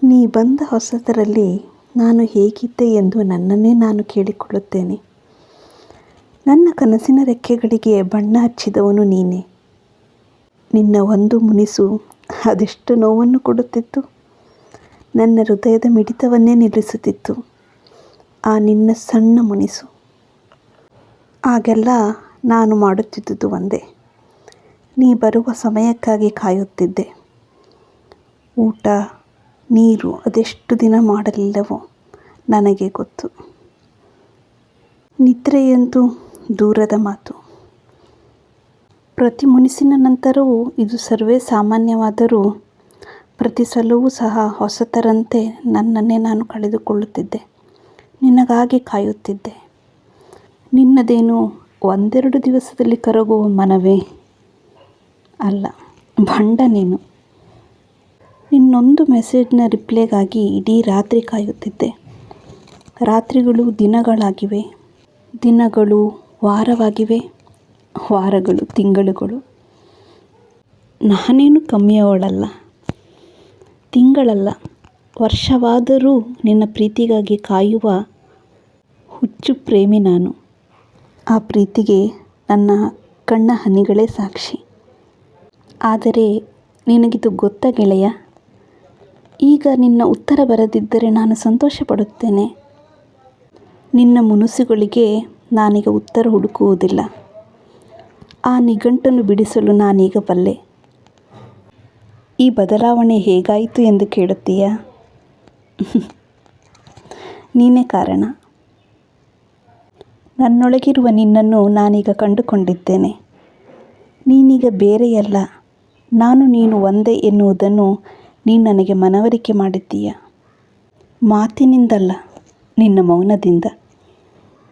ನೀ ಬಂದ ಹೊಸದರಲ್ಲಿ ನಾನು ಹೇಗಿದ್ದೆ ಎಂದು ನನ್ನನ್ನೇ ನಾನು ಕೇಳಿಕೊಳ್ಳುತ್ತೇನೆ. ನನ್ನ ಕನಸಿನ ರೆಕ್ಕೆಗಳಿಗೆ ಬಣ್ಣ ಹಚ್ಚಿದವನು ನೀನೇ. ನಿನ್ನ ಒಂದು ಮುನಿಸು ಅದೆಷ್ಟು ನೋವನ್ನು ಕೊಡುತ್ತಿತ್ತು. ನನ್ನ ಹೃದಯದ ಮಿಡಿತವನ್ನೇ ನಿಲ್ಲಿಸುತ್ತಿತ್ತು ಆ ನಿನ್ನ ಸಣ್ಣ ಮುನಿಸು. ಆಗೆಲ್ಲ ನಾನು ಮಾಡುತ್ತಿದ್ದುದು ಒಂದೇ, ನೀ ಬರುವ ಸಮಯಕ್ಕಾಗಿ ಕಾಯುತ್ತಿದ್ದೆ. ಊಟ ನೀರು ಅದೆಷ್ಟು ದಿನ ಮಾಡಲಿಲ್ಲವೋ ನನಗೆ ಗೊತ್ತು. ನಿದ್ರೆಯಂತೂ ದೂರದ ಮಾತು. ಪ್ರತಿ ಮುನಿಸಿನ ನಂತರವೂ ಇದು ಸರ್ವೇ ಸಾಮಾನ್ಯವಾದರೂ ಪ್ರತಿ ಸಲವೂ ಸಹ ಹೊಸತರಂತೆ ನನ್ನನ್ನೇ ನಾನು ಕಳೆದುಕೊಳ್ಳುತ್ತಿದ್ದೆ. ನಿನಗಾಗಿ ಕಾಯುತ್ತಿದ್ದೆ. ನಿನ್ನದೇನು ಒಂದೆರಡು ದಿವಸದಲ್ಲಿ ಕರಗುವ ಮನವೇ ಅಲ್ಲ, ಭಂಡ ನೀನು. ನಿನ್ನೊಂದು ಮೆಸೇಜ್ನ ರಿಪ್ಲೈಗಾಗಿ ಇಡೀ ರಾತ್ರಿ ಕಾಯುತ್ತಿದ್ದೆ. ರಾತ್ರಿಗಳು ದಿನಗಳಾಗಿವೆ, ದಿನಗಳು ವಾರವಾಗಿವೆ, ವಾರಗಳು ತಿಂಗಳುಗಳು. ನಾನೇನು ಕಮ್ಮಿಯವಳಲ್ಲ, ತಿಂಗಳಲ್ಲ ವರ್ಷವಾದರೂ ನಿನ್ನ ಪ್ರೀತಿಗಾಗಿ ಕಾಯುವ ಹುಚ್ಚು ಪ್ರೇಮಿ ನಾನು. ಆ ಪ್ರೀತಿಗೆ ನನ್ನ ಕಣ್ಣ ಹನಿಗಳೇ ಸಾಕ್ಷಿ. ಆದರೆ ನಿನಗಿದು ಗೊತ್ತಾ ಗೆಳೆಯ? ಈಗ ನಿನ್ನ ಉತ್ತರ ಬರದಿದ್ದರೆ ನಾನು ಸಂತೋಷ ಪಡುತ್ತೇನೆ. ನಿನ್ನ ಮುನಿಸುಗಳಿಗೆ ನಾನೀಗ ಉತ್ತರ ಹುಡುಕುವುದಿಲ್ಲ. ಆ ನಿಘಂಟನ್ನು ಬಿಡಿಸಲು ನಾನೀಗ ಬಲ್ಲೆ. ಈ ಬದಲಾವಣೆ ಹೇಗಾಯಿತು ಎಂದು ಕೇಳುತ್ತೀಯಾ? ನೀನೇ ಕಾರಣ. ನನ್ನೊಳಗಿರುವ ನಿನ್ನನ್ನು ನಾನೀಗ ಕಂಡುಕೊಂಡಿದ್ದೇನೆ. ನೀನೀಗ ಬೇರೆಯಲ್ಲ, ನಾನು ನೀನು ಒಂದೇ ಎನ್ನುವುದನ್ನು ನೀನು ನನಗೆ ಮನವರಿಕೆ ಮಾಡಿದ್ದೀಯ. ಮಾತಿನಿಂದಲ್ಲ, ನಿನ್ನ ಮೌನದಿಂದ.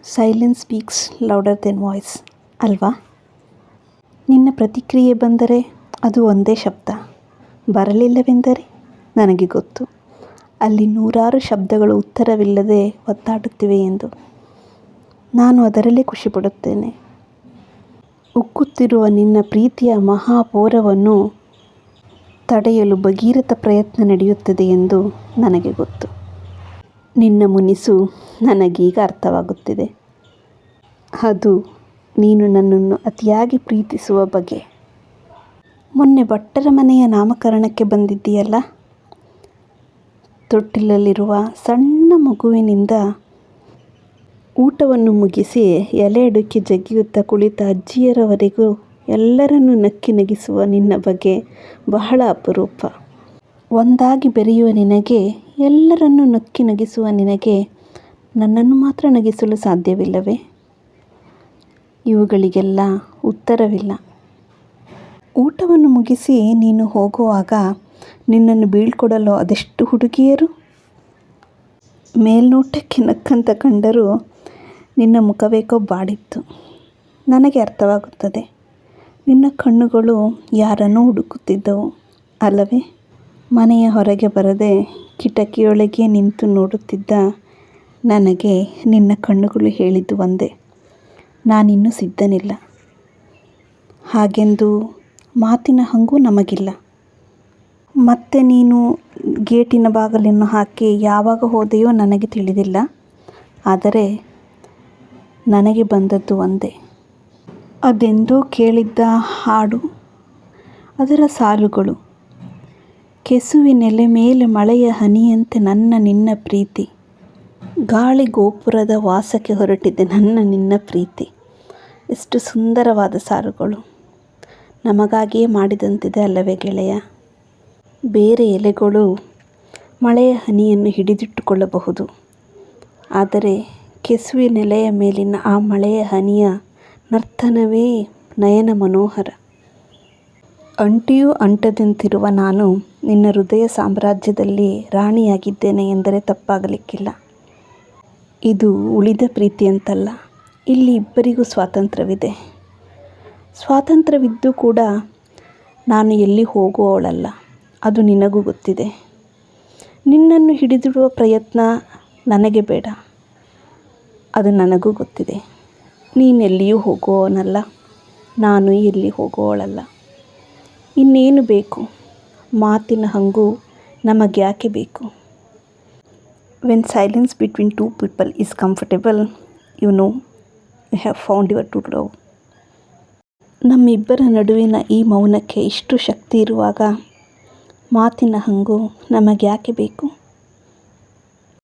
Silence speaks louder than voice ಅಲ್ವಾ? ನಿನ್ನ ಪ್ರತಿಕ್ರಿಯೆ ಬಂದರೆ ಅದು ಒಂದೇ ಶಬ್ದ, ಬರಲಿಲ್ಲವೆಂದರೆ ನನಗೆ ಗೊತ್ತು ಅಲ್ಲಿ ನೂರಾರು ಶಬ್ದಗಳು ಉತ್ತರವಿಲ್ಲದೆ ಒತ್ತಾಡುತ್ತಿವೆ ಎಂದು. ನಾನು ಅದರಲ್ಲೇ ಖುಷಿಪಡುತ್ತೇನೆ. ಉಕ್ಕುತ್ತಿರುವ ನಿನ್ನ ಪ್ರೀತಿಯ ಮಹಾಪೂರವನ್ನು ತಡೆಯಲು ಭಗೀರಥ ಪ್ರಯತ್ನ ನಡೆಯುತ್ತದೆ ಎಂದು ನನಗೆ ಗೊತ್ತು. ನಿನ್ನ ಮುನಿಸು ನನಗೀಗ ಅರ್ಥವಾಗುತ್ತಿದೆ. ಅದು ನೀನು ನನ್ನನ್ನು ಅತಿಯಾಗಿ ಪ್ರೀತಿಸುವ ಬಗೆ. ಮೊನ್ನೆ ಭಟ್ಟರ ಮನೆಯ ನಾಮಕರಣಕ್ಕೆ ಬಂದಿದ್ದೀಯಲ್ಲ, ತೊಟ್ಟಿಲಲ್ಲಿರುವ ಸಣ್ಣ ಮಗುವಿನಿಂದ ಊಟವನ್ನು ಮುಗಿಸಿ ಎಲೆ ಅಡುಗೆ ಜಗಿಯುತ್ತಾ ಕುಳಿತ ಅಜ್ಜಿಯರವರೆಗೂ ಎಲ್ಲರನ್ನೂ ನಕ್ಕಿ ನಗಿಸುವ ನಿನ್ನ ಬಗ್ಗೆ ಬಹಳ ಅಪರೂಪ. ಒಂದಾಗಿ ಬೆರೆಯುವ ನಿನಗೆ, ಎಲ್ಲರನ್ನೂ ನಕ್ಕಿ ನಗಿಸುವ ನಿನಗೆ ನನ್ನನ್ನು ಮಾತ್ರ ನಗಿಸಲು ಸಾಧ್ಯವಿಲ್ಲವೇ? ಇವುಗಳಿಗೆಲ್ಲ ಉತ್ತರವಿಲ್ಲ. ಊಟವನ್ನು ಮುಗಿಸಿ ನೀನು ಹೋಗುವಾಗ ನಿನ್ನನ್ನು ಬೀಳ್ಕೊಡಲು ಅದೆಷ್ಟು ಹುಡುಗಿಯರು ಮೇಲ್ನೋಟಕ್ಕೆ ನಕ್ಕಂತ ಕಂಡರೂ ನಿನ್ನ ಮುಖವೇಕೋ ಬಾಡಿತ್ತು. ನನಗೆ ಅರ್ಥವಾಗುತ್ತದೆ. ನಿನ್ನ ಕಣ್ಣುಗಳು ಯಾರನ್ನೂ ಹುಡುಕುತ್ತಿದ್ದವು ಅಲ್ಲವೇ? ಮನೆಯ ಹೊರಗೆ ಬರದೆ ಕಿಟಕಿಯೊಳಗೆ ನಿಂತು ನೋಡುತ್ತಿದ್ದ ನನಗೆ ನಿನ್ನ ಕಣ್ಣುಗಳು ಹೇಳಿದ್ದು ಒಂದೇ, ನಾನಿನ್ನೂ ಸಿದ್ಧನಿಲ್ಲ. ಹಾಗೆಂದು ಮಾತಿನ ಹಂಗೂ ನಮಗಿಲ್ಲ. ಮತ್ತೆ ನೀನು ಗೇಟಿನ ಬಾಗಿಲನ್ನು ಹಾಕಿ ಯಾವಾಗ ಹೋದೆಯೋ ನನಗೆ ತಿಳಿದಿಲ್ಲ. ಆದರೆ ನನಗೆ ಬಂದದ್ದು ಒಂದೇ, ಅದೆಂದೋ ಕೇಳಿದ್ದ ಹಾಡು, ಅದರ ಸಾಲುಗಳು. ಕೆಸುವಿನೆಲೆ ಮೇಲೆ ಮಳೆಯ ಹನಿಯಂತೆ ನನ್ನ ನಿನ್ನ ಪ್ರೀತಿ, ಗಾಳಿ ಗೋಪುರದ ವಾಸಕ್ಕೆ ಹೊರಟಿದೆ ನನ್ನ ನಿನ್ನ ಪ್ರೀತಿ. ಎಷ್ಟು ಸುಂದರವಾದ ಸಾಲುಗಳು. ನಮಗಾಗಿಯೇ ಮಾಡಿದಂತಿದೆ ಅಲ್ಲವೇ ಗೆಳೆಯ? ಬೇರೆ ಎಲೆಗಳು ಮಳೆಯ ಹನಿಯನ್ನು ಹಿಡಿದಿಟ್ಟುಕೊಳ್ಳಬಹುದು, ಆದರೆ ಕೆಸುವಿನೆಲೆಯ ಮೇಲಿನ ಆ ಮಳೆಯ ಹನಿಯ ನರ್ತನವೇ ನಯನ ಮನೋಹರ. ಅಂಟಿಯೂ ಅಂಟದಂತಿರುವ ನಾನು ನಿನ್ನ ಹೃದಯ ಸಾಮ್ರಾಜ್ಯದಲ್ಲಿ ರಾಣಿಯಾಗಿದ್ದೇನೆ ಎಂದರೆ ತಪ್ಪಾಗಲಿಕ್ಕಿಲ್ಲ. ಇದು ಉಳಿದ ಪ್ರೀತಿಯಂತಲ್ಲ. ಇಲ್ಲಿ ಇಬ್ಬರಿಗೂ ಸ್ವಾತಂತ್ರ್ಯವಿದೆ. ಸ್ವಾತಂತ್ರ್ಯವಿದ್ದು ಕೂಡ ನಾನು ಎಲ್ಲಿ ಹೋಗುವವಳಲ್ಲ, ಅದು ನಿನಗೂ ಗೊತ್ತಿದೆ. ನಿನ್ನನ್ನು ಹಿಡಿದಿಡುವ ಪ್ರಯತ್ನ ನನಗೆ ಬೇಡ, ಅದು ನನಗೂ ಗೊತ್ತಿದೆ. ನೀನೆಲ್ಲಿಯೂ ಹೋಗುವವನಲ್ಲ, ನಾನು ಎಲ್ಲಿ ಹೋಗುವವಳಲ್ಲ. ಇನ್ನೇನು ಬೇಕು? ಮಾತಿನ ಹಂಗೂ ನಮಗ್ಯಾಕೆ ಬೇಕು? When silence between two people is comfortable, you know you have found your true love. ನಮ್ಮಿಬ್ಬರ ನಡುವಿನ ಈ ಮೌನಕ್ಕೆ ಇಷ್ಟು ಶಕ್ತಿ ಇರುವಾಗ ಮಾತಿನ ಹಂಗು ನಮಗ್ಯಾಕೆ ಬೇಕು?